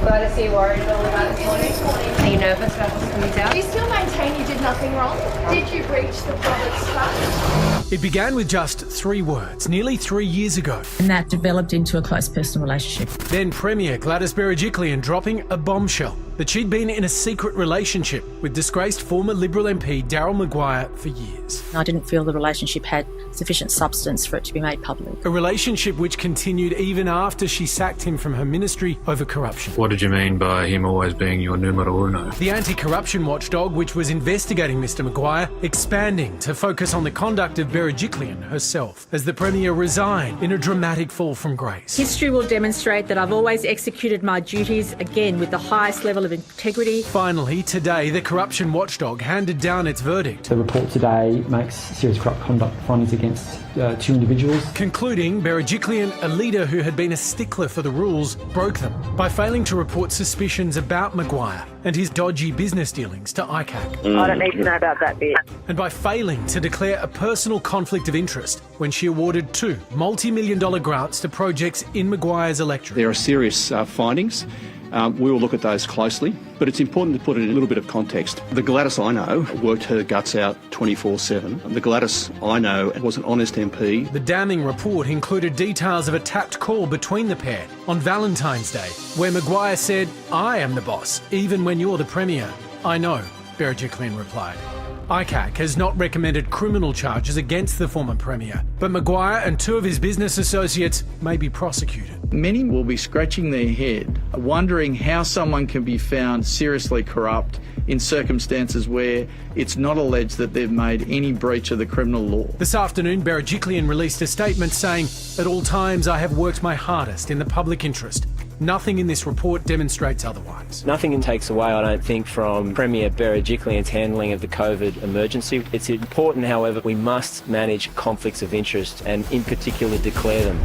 Gladys, are you worried at all about this morning? Are you nervous about what's coming out? Do you still maintain you did nothing wrong? Did you breach the public's trust? It began with just 3 words, nearly 3 years ago. And that developed into a close personal relationship. Then Premier Gladys Berejiklian dropping a bombshell that she'd been in a secret relationship with disgraced former Liberal MP Daryl Maguire for years. I didn't feel the relationship had sufficient substance for it to be made public. A relationship which continued even after she sacked him from her ministry over corruption. What did you mean by him always being your numero uno? The anti-corruption watchdog, which was investigating Mr Maguire, expanding to focus on the conduct of Berejiklian herself as the Premier resigned in a dramatic fall from grace. History will demonstrate that I've always executed my duties, again, with the highest level of integrity. Finally, today, the corruption watchdog handed down its verdict. The report today makes serious corrupt conduct findings against 2 individuals. Concluding, Berejiklian, a leader who had been a stickler for the rules, broke them by failing to report suspicions about Maguire and his dodgy business dealings to ICAC. I don't need to know about that bit. And by failing to declare a personal conflict of interest when she awarded 2 multi-million-dollar grants to projects in Maguire's electorate. There are serious findings. We will look at those closely, but it's important to put it in a little bit of context. The Gladys I know worked her guts out 24/7. The Gladys I know was an honest MP. The damning report included details of a tapped call between the pair on Valentine's Day, where Maguire said, "I am the boss, even when you're the Premier." "I know," Berejiklian replied. ICAC has not recommended criminal charges against the former Premier, but Maguire and 2 of his business associates may be prosecuted. Many will be scratching their head, wondering how someone can be found seriously corrupt in circumstances where it's not alleged that they've made any breach of the criminal law. This afternoon, Berejiklian released a statement saying, "At all times I have worked my hardest in the public interest. Nothing in this report demonstrates otherwise." Nothing takes away, I don't think, from Premier Berejiklian's handling of the COVID emergency. It's important, however, we must manage conflicts of interest and in particular declare them.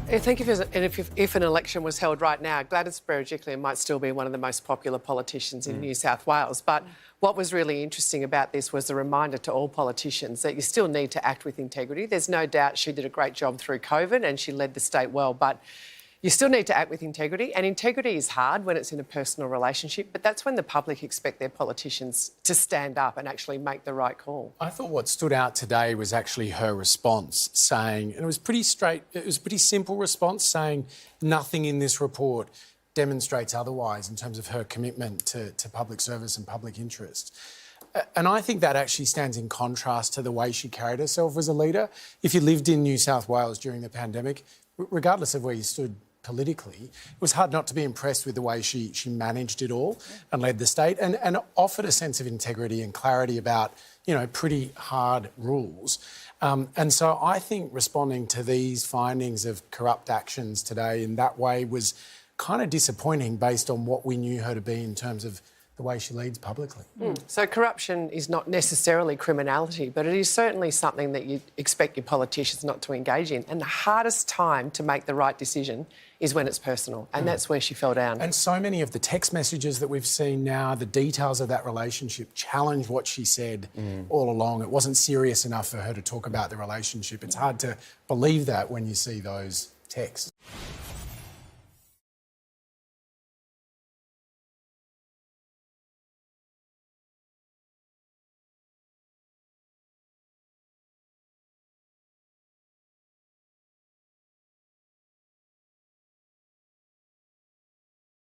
I think if an election was held right now, Gladys Berejiklian might still be one of the most popular politicians in New South Wales. But what was really interesting about this was a reminder to all politicians that you still need to act with integrity. There's no doubt she did a great job through COVID and she led the state well, but you still need to act with integrity, and integrity is hard when it's in a personal relationship, but that's when the public expect their politicians to stand up and actually make the right call. I thought what stood out today was actually her response saying, and it was pretty straight, it was a pretty simple response saying nothing in this report demonstrates otherwise in terms of her commitment to public service and public interest. And I think that actually stands in contrast to the way she carried herself as a leader. If you lived in New South Wales during the pandemic, regardless of where you stood politically, it was hard not to be impressed with the way she managed it all and led the state and offered a sense of integrity and clarity about, pretty hard rules. And so I think responding to these findings of corrupt actions today in that way was kind of disappointing based on what we knew her to be in terms of the way she leads publicly. So corruption is not necessarily criminality, but it is certainly something that you expect your politicians not to engage in. And the hardest time to make the right decision is when it's personal, and that's where she fell down. And so many of the text messages that we've seen now, the details of that relationship challenge what she said all along. It wasn't serious enough for her to talk about the relationship. It's hard to believe that when you see those texts.